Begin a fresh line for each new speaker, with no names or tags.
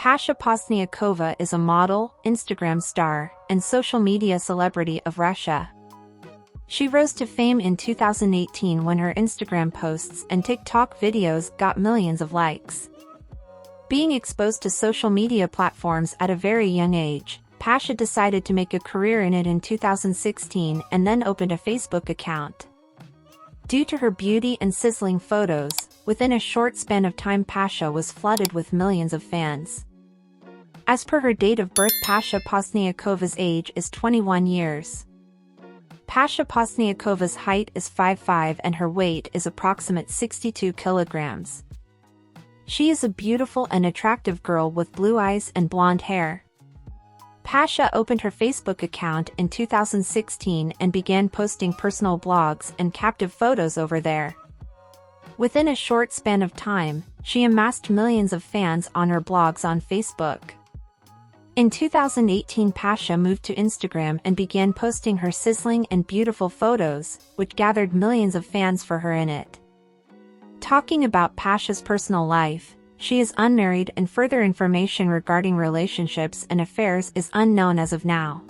Pasha Posniakova is a model, Instagram star, and social media celebrity of Russia. She rose to fame in 2018 when her Instagram posts and TikTok videos got millions of likes. Being exposed to social media platforms at a very young age, Pasha decided to make a career in it in 2016 and then opened a Facebook account. Due to her beauty and sizzling photos, within a short span of time Pasha was flooded with millions of fans. As per her date of birth, Pasha Posniakova's age is 21 years. Pasha Posniakova's height is 5'5" and her weight is approximate 62 kilograms. She is a beautiful and attractive girl with blue eyes and blonde hair. Pasha opened her Facebook account in 2016 and began posting personal blogs and captive photos over there. Within a short span of time, she amassed millions of fans on her blogs on Facebook. In 2018, Pasha moved to Instagram and began posting her sizzling and beautiful photos, which gathered millions of fans for her in it. Talking about Pasha's personal life, she is unmarried and further information regarding relationships and affairs is unknown as of now.